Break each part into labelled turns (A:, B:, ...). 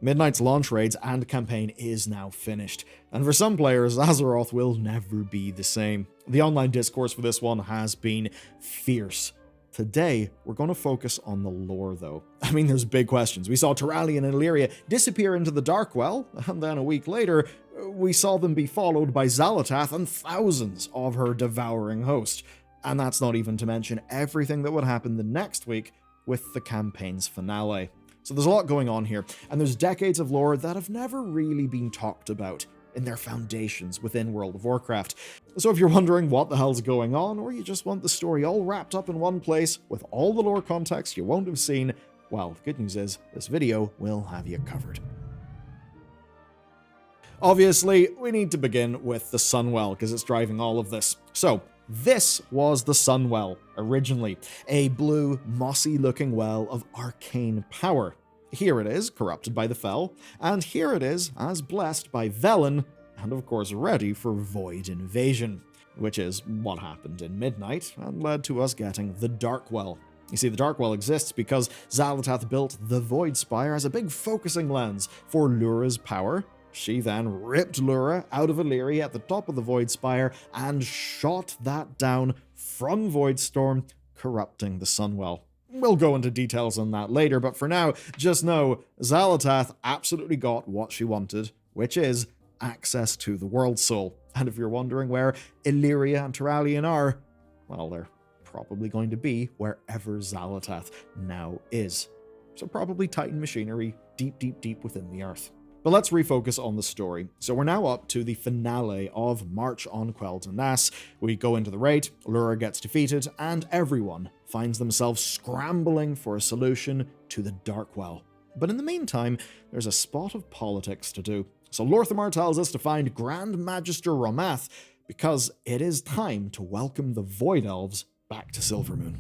A: Midnight's launch raids and campaign is now finished, and for some players, Azeroth will never be the same. The online discourse for this one has been fierce. Today, we're going to focus on the lore, though. I mean, there's big questions. We saw Turalyon and Illyria disappear into the Darkwell, and then a week later, we saw them be followed by Xal'atath and thousands of her devouring host. And that's not even to mention everything that would happen the next week with the campaign's finale. So there's a lot going on here, and there's decades of lore that have never really been talked about in their foundations within World of Warcraft. So if you're wondering what the hell's going on, or you just want the story all wrapped up in one place with all the lore context you won't have seen, well, the good news is this video will have you covered. Obviously, we need to begin with the Sunwell, because it's driving all of this. So, this was the Sunwell, originally, a blue, mossy-looking well of arcane power. Here it is, corrupted by the Fel, and here it is, as blessed by Velen, and of course ready for Void Invasion, which is what happened in Midnight, and led to us getting the Darkwell. You see, the Darkwell exists because Xal'atath built the Void Spire as a big focusing lens for Lura's power. She then ripped Lura out of Illyria at the top of the Void Spire and shot that down from Voidstorm, corrupting the Sunwell. We'll go into details on that later, but for now, just know Xal'atath absolutely got what she wanted, which is access to the World Soul. And if you're wondering where Illyria and Turalyon are, well, they're probably going to be wherever Xal'atath now is. So probably Titan machinery deep, deep, deep within the earth. But let's refocus on the story. So we're now up to the finale of March on quel'thalas. We go into the raid, Lura gets defeated, and everyone finds themselves scrambling for a solution to the Darkwell. But in the meantime, there's a spot of politics to do. So Lor'themar tells us to find Grand Magister Romath, because it is time to welcome the Void Elves back to Silvermoon.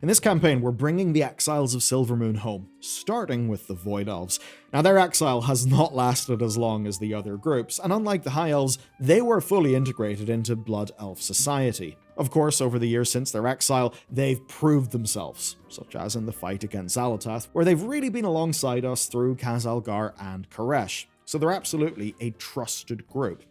A: In this campaign, we're bringing the exiles of Silvermoon home, starting with the Void Elves. Now, their exile has not lasted as long as the other groups, and unlike the High Elves, they were fully integrated into Blood Elf society. Of course, over the years since their exile, they've proved themselves, such as in the fight against Xal'atath, where they've really been alongside us through Khazalgar and Koresh, so they're absolutely a trusted group.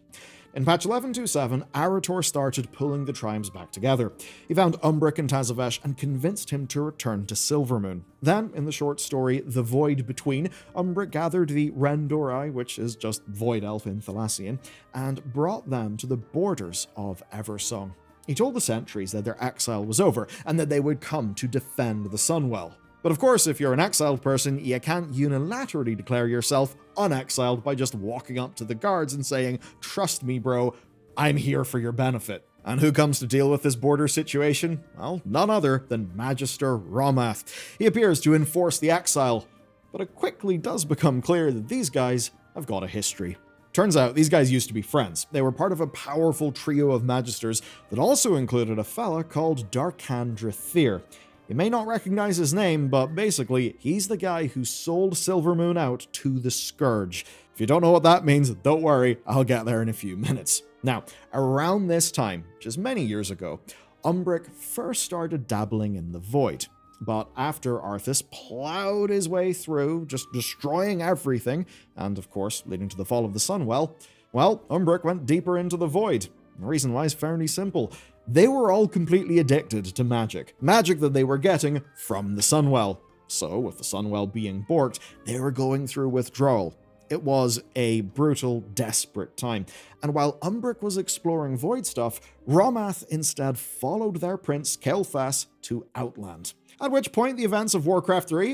A: In patch 11.2.7, Arator started pulling the tribes back together. He found Umbric and Tazavesh and convinced him to return to Silvermoon. Then, in the short story The Void Between, Umbric gathered the Rendorai, which is just Void Elf in Thalassian, and brought them to the borders of Eversong. He told the sentries that their exile was over, and that they would come to defend the Sunwell. But of course, if you're an exiled person, you can't unilaterally declare yourself unexiled by just walking up to the guards and saying, "Trust me, bro, I'm here for your benefit." And who comes to deal with this border situation? Well, none other than Magister Romath. He appears to enforce the exile, but it quickly does become clear that these guys have got a history. Turns out, these guys used to be friends. They were part of a powerful trio of Magisters that also included a fella called Darkandra Thir. You may not recognize his name, but basically, he's the guy who sold Silvermoon out to the Scourge. If you don't know what that means, don't worry, I'll get there in a few minutes. Now, around this time, just many years ago, Umbric first started dabbling in the Void. But after Arthas plowed his way through, just destroying everything, and of course, leading to the fall of the Sunwell, well, Umbric went deeper into the Void. The reason why is fairly simple. They were all completely addicted to magic. Magic that they were getting from the Sunwell. So, with the Sunwell being borked, they were going through withdrawal. It was a brutal, desperate time. And while Umbric was exploring Void stuff, Romath instead followed their prince, quel'thalas, to Outland. At which point, the events of Warcraft 3,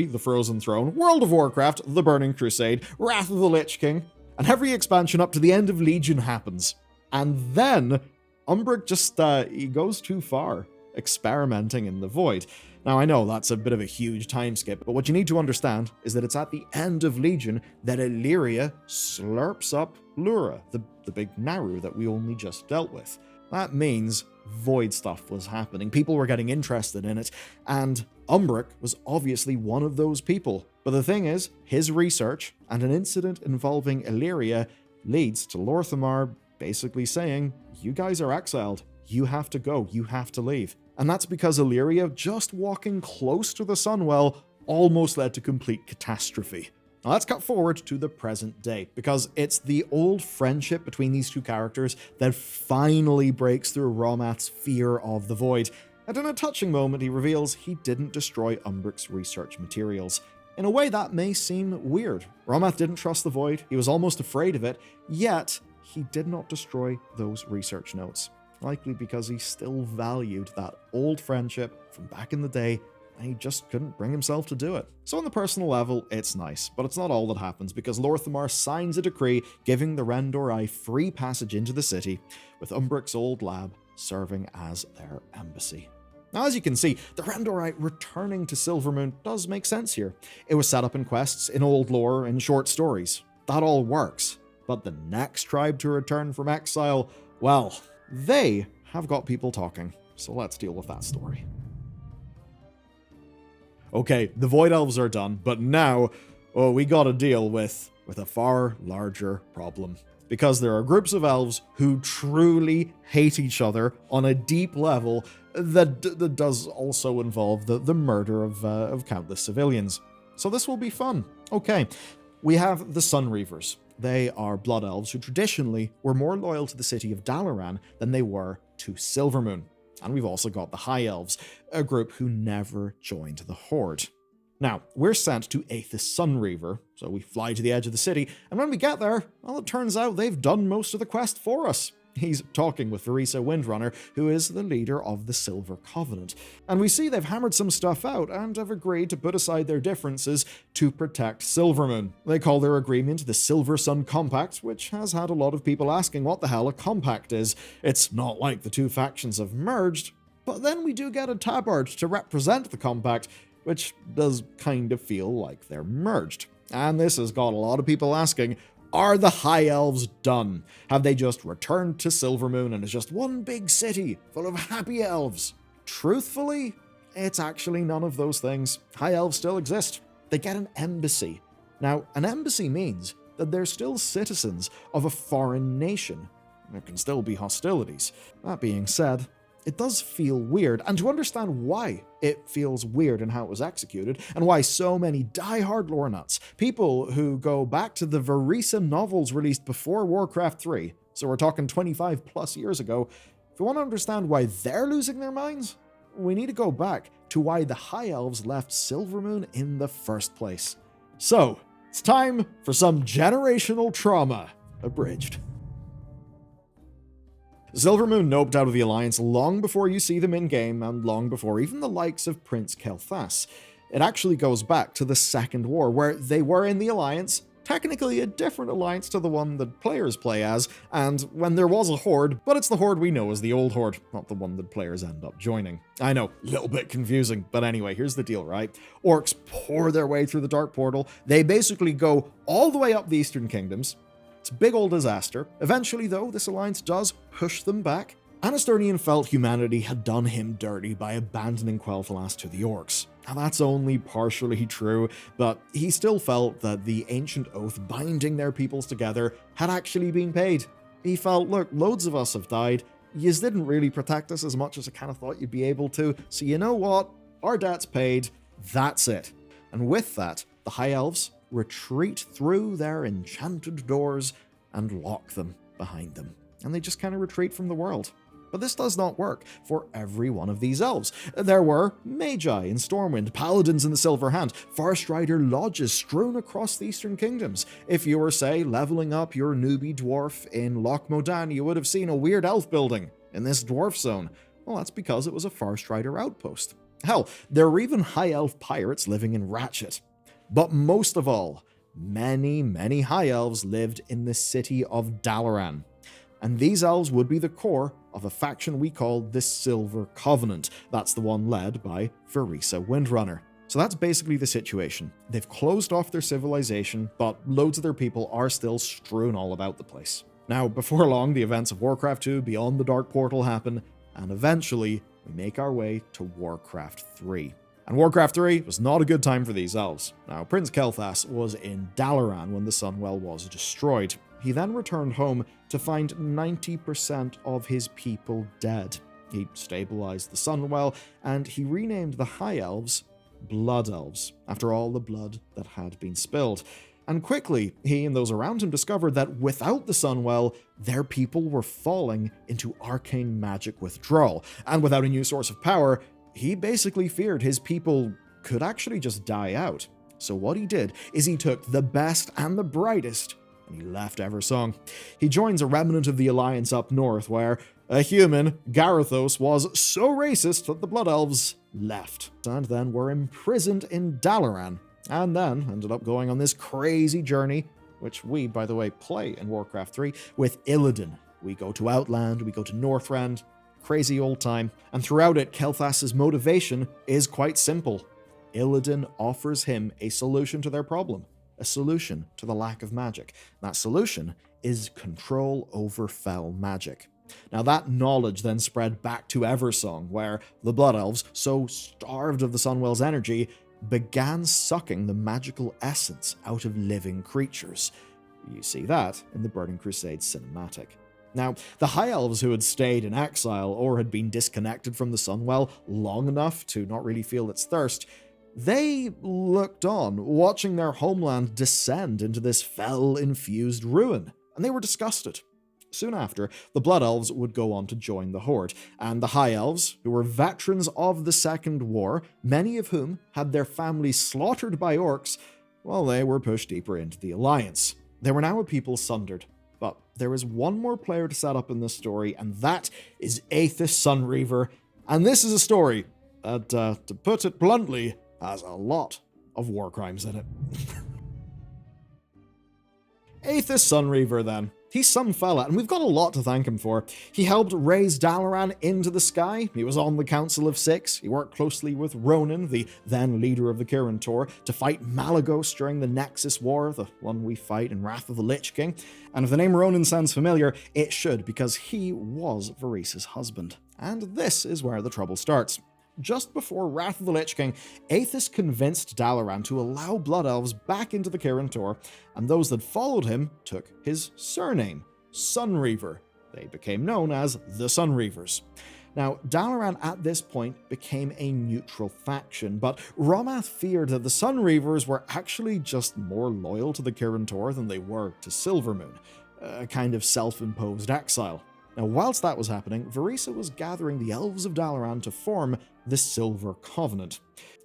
A: The Frozen Throne, World of Warcraft, The Burning Crusade, Wrath of the Lich King, and every expansion up to the end of Legion happens. And then Umbric just, he goes too far, experimenting in the Void. Now, I know that's a bit of a huge time skip, but what you need to understand is that it's at the end of Legion that Illyria slurps up Lura, the big Naru that we only just dealt with. That means Void stuff was happening. People were getting interested in it, and Umbric was obviously one of those people. But the thing is, his research and an incident involving Illyria leads to Lor'themar basically saying, "You guys are exiled. You have to go. You have to leave." And that's because Illyria, just walking close to the Sunwell, almost led to complete catastrophe. Now let's cut forward to the present day, because it's the old friendship between these two characters that finally breaks through Romath's fear of the Void. And in a touching moment, he reveals he didn't destroy Umbric's research materials. In a way, that may seem weird. Romath didn't trust the Void, he was almost afraid of it, yet he did not destroy those research notes. Likely because he still valued that old friendship from back in the day, and he just couldn't bring himself to do it. So on the personal level, it's nice, but it's not all that happens, because Lorthamar signs a decree giving the Rendori free passage into the city, with Umbric's old lab serving as their embassy. Now, as you can see, the Rendori returning to Silvermoon does make sense here. It was set up in quests, in old lore, in short stories. That all works. But the next tribe to return from exile, well, they have got people talking. So let's deal with that story. Okay, the Void Elves are done, but now, we gotta deal with a far larger problem. Because there are groups of elves who truly hate each other on a deep level that does also involve the murder of countless civilians. So this will be fun. Okay, we have the Sunreavers. They are blood elves who traditionally were more loyal to the city of Dalaran than they were to Silvermoon. And we've also got the High Elves, a group who never joined the Horde. Now, we're sent to Aethys Sunreaver, so we fly to the edge of the city, and when we get there, well, it turns out they've done most of the quest for us. He's talking with Verisa Windrunner, who is the leader of the Silver Covenant. And we see they've hammered some stuff out and have agreed to put aside their differences to protect Silvermoon. They call their agreement the Silver Sun Compact, which has had a lot of people asking what the hell a compact is. It's not like the two factions have merged, but then we do get a tabard to represent the compact, which does kind of feel like they're merged. And this has got a lot of people asking, are the High Elves done? Have they just returned to Silvermoon and it's just one big city full of happy elves? Truthfully, it's actually none of those things. High Elves still exist. They get an embassy. Now, an embassy means that they're still citizens of a foreign nation. There can still be hostilities. That being said, it does feel weird, and to understand why it feels weird and how it was executed, and why so many die-hard lore nuts, people who go back to the Verisa novels released before Warcraft 3, so we're talking 25 plus years ago, if we want to understand why they're losing their minds, we need to go back to why the High Elves left Silvermoon in the first place. So, it's time for some generational trauma abridged. Silvermoon noped out of the Alliance long before you see them in-game, and long before even the likes of Prince quel'thalas. It actually goes back to the Second War, where they were in the Alliance, technically a different alliance to the one that players play as, and when there was a Horde, but it's the Horde we know as the Old Horde, not the one that players end up joining. I know, a little bit confusing, but anyway, here's the deal, right? Orcs pour their way through the Dark Portal, they basically go all the way up the Eastern Kingdoms. It's a big old disaster. Eventually, though, this alliance does push them back. Anasturnian felt humanity had done him dirty by abandoning quel'thalas to the orcs. Now, that's only partially true, but he still felt that the ancient oath binding their peoples together had actually been paid. He felt, look, loads of us have died. Yous didn't really protect us as much as I kind of thought you'd be able to, so you know what? Our debt's paid. That's it. And with that, the High Elves retreat through their enchanted doors and lock them behind them. And they just kind of retreat from the world. But this does not work for every one of these elves. There were Magi in Stormwind, Paladins in the Silver Hand, Farstrider lodges strewn across the Eastern Kingdoms. If you were, say, leveling up your newbie dwarf in Loch Modan, you would have seen a weird elf building in this dwarf zone. Well, that's because it was a Farstrider outpost. Hell, there were even high elf pirates living in Ratchet. But most of all, many, many High Elves lived in the city of Dalaran. And these elves would be the core of a faction we call the Silver Covenant. That's the one led by Verisa Windrunner. So that's basically the situation. They've closed off their civilization, but loads of their people are still strewn all about the place. Now, before long, the events of Warcraft 2 Beyond the Dark Portal happen, and eventually, we make our way to Warcraft 3. And Warcraft 3 was not a good time for these elves. Now, Prince quel'thalas was in Dalaran when the Sunwell was destroyed. He then returned home to find 90% of his people dead. He stabilized the Sunwell, and he renamed the High Elves blood elves, after all the blood that had been spilled. And quickly, he and those around him discovered that without the Sunwell, their people were falling into arcane magic withdrawal. And without a new source of power, he basically feared his people could actually just die out. So what he did is he took the best and the brightest, and he left Eversong. He joins a remnant of the Alliance up north, where a human, Garithos, was so racist that the Blood Elves left, and then were imprisoned in Dalaran, and then ended up going on this crazy journey, which we, by the way, play in Warcraft 3, with Illidan. We go to Outland, we go to Northrend, crazy old time, and throughout it, quel'thalas' motivation is quite simple. Illidan offers him a solution to their problem, a solution to the lack of magic. That solution is control over fell magic. Now that knowledge then spread back to Eversong, where the Blood Elves, so starved of the Sunwell's energy, began sucking the magical essence out of living creatures. You see that in the Burning Crusade cinematic. Now, the High Elves who had stayed in exile or had been disconnected from the Sunwell long enough to not really feel its thirst, they looked on, watching their homeland descend into this fell-infused ruin, and they were disgusted. Soon after, the Blood Elves would go on to join the Horde, and the High Elves, who were veterans of the Second War, many of whom had their families slaughtered by orcs, well, they were pushed deeper into the Alliance. They were now a people sundered. But there is one more player to set up in this story, and that is Aethys Sunreaver. And this is a story that, to put it bluntly, has a lot of war crimes in it. Aethys Sunreaver, then. He's some fella, and we've got a lot to thank him for. He helped raise Dalaran into the sky, he was on the Council of Six, he worked closely with Ronan, the then leader of the Kirin Tor, to fight Malagos during the Nexus War, the one we fight in Wrath of the Lich King. And if the name Ronan sounds familiar, it should, because he was Varys' husband. And this is where the trouble starts. Just before Wrath of the Lich King, Aethys convinced Dalaran to allow Blood Elves back into the Kirin Tor, and those that followed him took his surname, Sunreaver. They became known as the Sunreavers. Now, Dalaran at this point became a neutral faction, but Romath feared that the Sunreavers were actually just more loyal to the Kirin Tor than they were to Silvermoon, a kind of self-imposed exile. Now, whilst that was happening, Varys was gathering the Elves of Dalaran to form the Silver Covenant.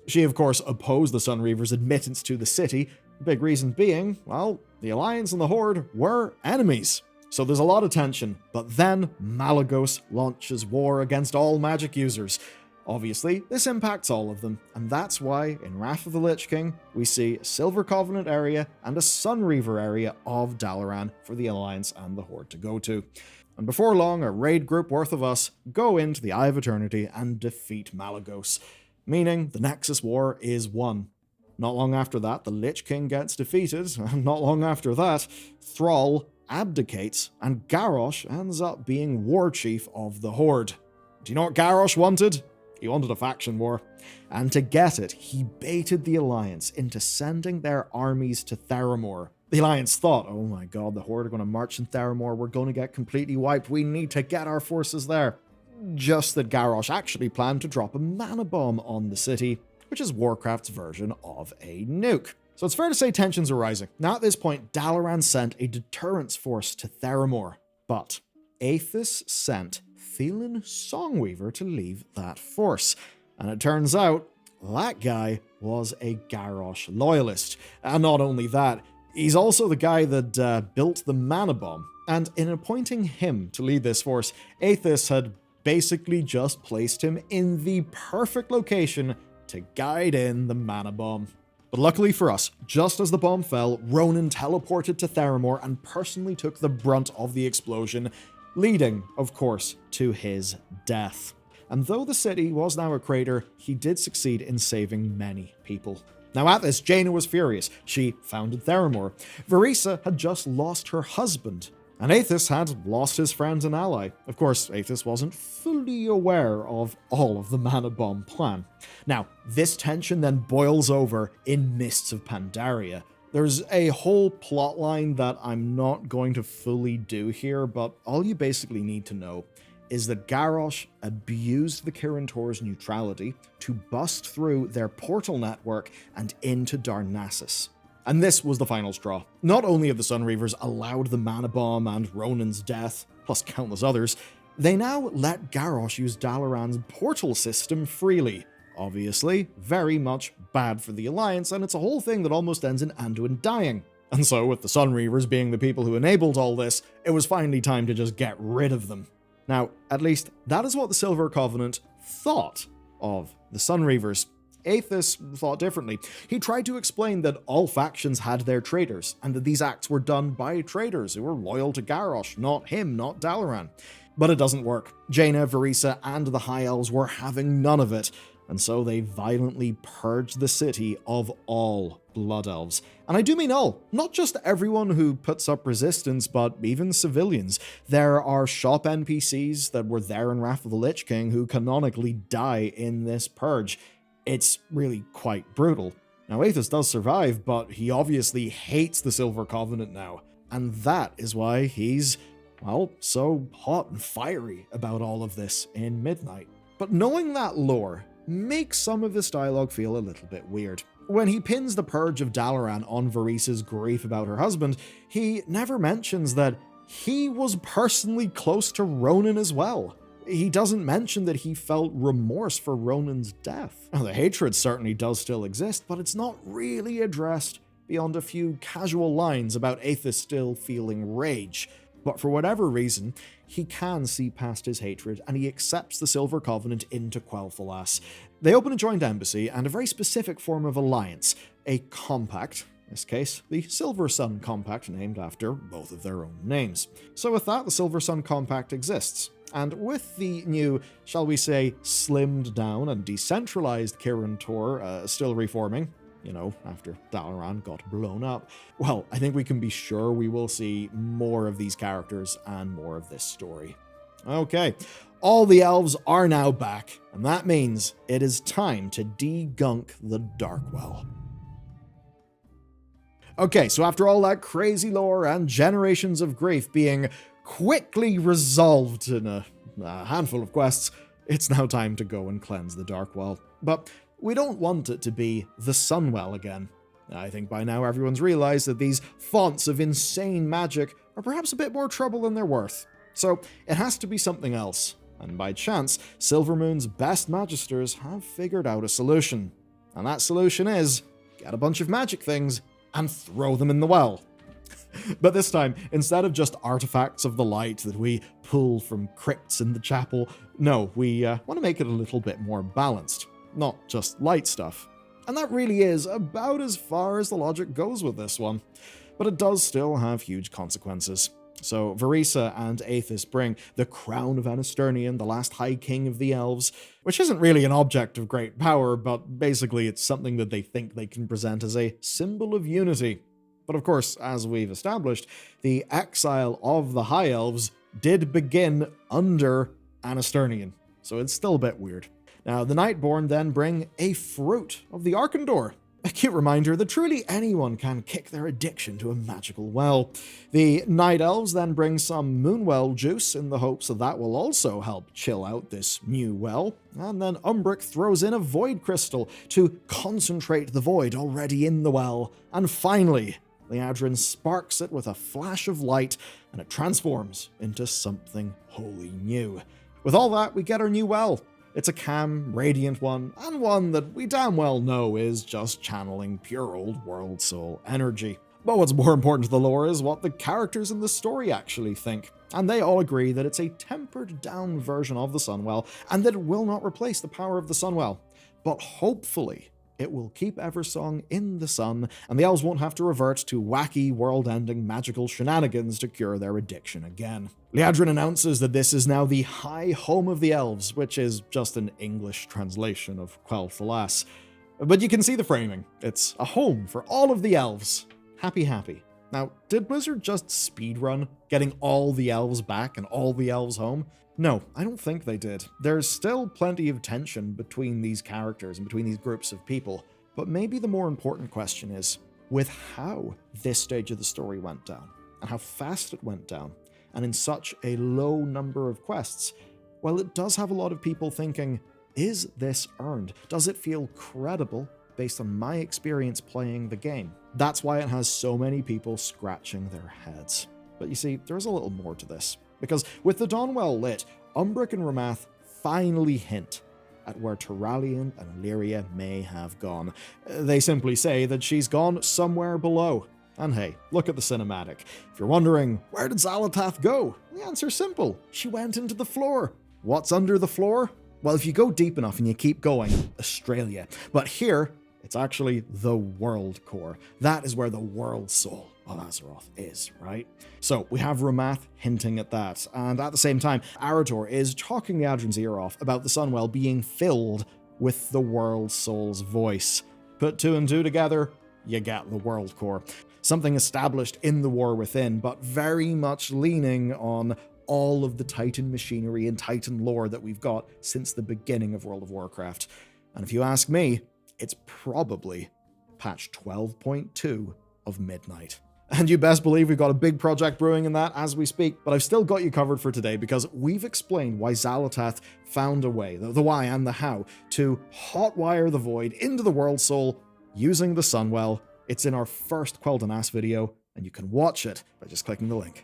A: She, of course, opposed the Sunreavers' admittance to the city, the big reason being, well, the Alliance and the Horde were enemies. So there's a lot of tension, but then Malagos launches war against all magic users. Obviously, this impacts all of them, and that's why in Wrath of the Lich King, we see a Silver Covenant area and a Sunreaver area of Dalaran for the Alliance and the Horde to go to. And before long, a raid group worth of us go into the Eye of Eternity and defeat Malagos, meaning the Nexus War is won. Not long after that, the Lich King gets defeated, and not long after that, Thrall abdicates, and Garrosh ends up being War Chief of the Horde. Do you know what Garrosh wanted? He wanted a faction war. And to get it, he baited the Alliance into sending their armies to Theramore. The Alliance thought, oh my god, the Horde are going to march in Theramore, we're going to get completely wiped, we need to get our forces there. Just that Garrosh actually planned to drop a mana bomb on the city, which is Warcraft's version of a nuke. So it's fair to say tensions are rising. Now at this point, Dalaran sent a deterrence force to Theramore, but Aethys sent Thelen Songweaver to lead that force. And it turns out, that guy was a Garrosh loyalist. And not only that, he's also the guy that built the mana bomb. And in appointing him to lead this force, Aethys had basically just placed him in the perfect location to guide in the mana bomb. But luckily for us, just as the bomb fell, Ronan teleported to Theramore and personally took the brunt of the explosion, leading, of course, to his death. And though the city was now a crater, he did succeed in saving many people. Now at this, Jaina was furious. She founded Theramore. Varys had just lost her husband, and Aethys had lost his friend and ally. Of course, Aethys wasn't fully aware of all of the mana bomb plan. Now, this tension then boils over in Mists of Pandaria. There's a whole plotline that I'm not going to fully do here, but all you basically need to know is that Garrosh abused the Kirin Tor's neutrality to bust through their portal network and into Darnassus. And this was the final straw. Not only have the Sunreavers allowed the Mana Bomb and Ronan's death, plus countless others, they now let Garrosh use Dalaran's portal system freely. Obviously, very much bad for the Alliance, and it's a whole thing that almost ends in Anduin dying. And so, with the Sunreavers being the people who enabled all this, it was finally time to just get rid of them. Now, at least, that is what the Silver Covenant thought of the Sunreavers. Aethys thought differently. He tried to explain that all factions had their traitors, and that these acts were done by traitors who were loyal to Garrosh, not him, not Dalaran. But it doesn't work. Jaina, Varisa, and the High Elves were having none of it, and so they violently purged the city of all Blood Elves. And I do mean all, not just everyone who puts up resistance, but even civilians. There are shop NPCs that were there in Wrath of the Lich King who canonically die in this purge. It's really quite brutal. Now, Aethys does survive, but he obviously hates the Silver Covenant now. And that is why he's, well, so hot and fiery about all of this in Midnight. But knowing that lore makes some of this dialogue feel a little bit weird. When he pins the purge of Dalaran on Varisa's grief about her husband, he never mentions that he was personally close to Ronan as well. He doesn't mention that he felt remorse for Ronan's death. Now, the hatred certainly does still exist, but it's not really addressed beyond a few casual lines about Aethys still feeling rage. But for whatever reason, he can see past his hatred, and he accepts the Silver Covenant into quel'thalas. They open a joint embassy and a very specific form of alliance, a compact. In this case, the Silver Sun Compact, named after both of their own names. So with that, the Silver Sun Compact exists. And with the new, shall we say, slimmed down and decentralized Kirin Tor still reforming, after Dalaran got blown up, well, I think we can be sure we will see more of these characters and more of this story. Okay, all the elves are now back, and that means it is time to degunk the Darkwell. Okay, so after all that crazy lore and generations of grief being quickly resolved in a handful of quests, it's now time to go and cleanse the Darkwell. But we don't want it to be the Sunwell again. I think by now everyone's realized that these fonts of insane magic are perhaps a bit more trouble than they're worth. So it has to be something else. And by chance, Silvermoon's best magisters have figured out a solution. And that solution is, get a bunch of magic things and throw them in the well. But this time, instead of just artifacts of the light that we pull from crypts in the chapel, no, we want to make it a little bit more balanced. Not just light stuff. And that really is about as far as the logic goes with this one. But it does still have huge consequences. So Varisa and Aethys bring the crown of Anasternian, the last High King of the Elves, which isn't really an object of great power, but basically it's something that they think they can present as a symbol of unity. But of course, as we've established, the exile of the High Elves did begin under Anasternian, so it's still a bit weird. Now, the Nightborn then bring a fruit of the Arkandor. A cute reminder that truly anyone can kick their addiction to a magical well. The Night Elves then bring some Moonwell juice in the hopes that will also help chill out this new well. And then Umbric throws in a Void Crystal to concentrate the void already in the well. And finally, Liadrin sparks it with a flash of light, and it transforms into something wholly new. With all that, we get our new well. It's a calm, radiant one, and one that we damn well know is just channeling pure old world soul energy. But what's more important to the lore is what the characters in the story actually think. And they all agree that it's a tempered down version of the Sunwell, and that it will not replace the power of the Sunwell. But hopefully, it will keep Eversong in the sun, and the elves won't have to revert to wacky, world-ending magical shenanigans to cure their addiction again. Liadrin announces that this is now the High Home of the Elves, which is just an English translation of quel'thalas. But you can see the framing. It's a home for all of the elves. Happy, happy. Now, did Blizzard just speedrun getting all the elves back and all the elves home? No, I don't think they did. There's still plenty of tension between these characters and between these groups of people, but maybe the more important question is, with how this stage of the story went down, and how fast it went down, and in such a low number of quests, well, it does have a lot of people thinking, is this earned? Does it feel credible based on my experience playing the game? That's why it has so many people scratching their heads. But you see, there's a little more to this. Because with the Dawnwell lit, Umbric and Ramath finally hint at where Turalyon and Lyria may have gone. They simply say that she's gone somewhere below. And hey, look at the cinematic. If you're wondering, where did Xal'atath go? The answer's simple. She went into the floor. What's under the floor? Well, if you go deep enough and you keep going, Australia. But here, it's actually the world core. That is where the world soul of Azeroth is, right? So we have Ramath hinting at that, and at the same time, Arator is talking the Adrin's ear off about the Sunwell being filled with the world soul's voice. Put two and two together, you get the world core. Something established in the War Within, but very much leaning on all of the Titan machinery and Titan lore that we've got since the beginning of World of Warcraft. And if you ask me, it's probably patch 12.2 of Midnight. And you best believe we've got a big project brewing in that as we speak, but I've still got you covered for today because we've explained why Xal'atath found a way, the why and the how, to hotwire the Void into the World Soul using the Sunwell. It's in our first quel'thalas video, and you can watch it by just clicking the link.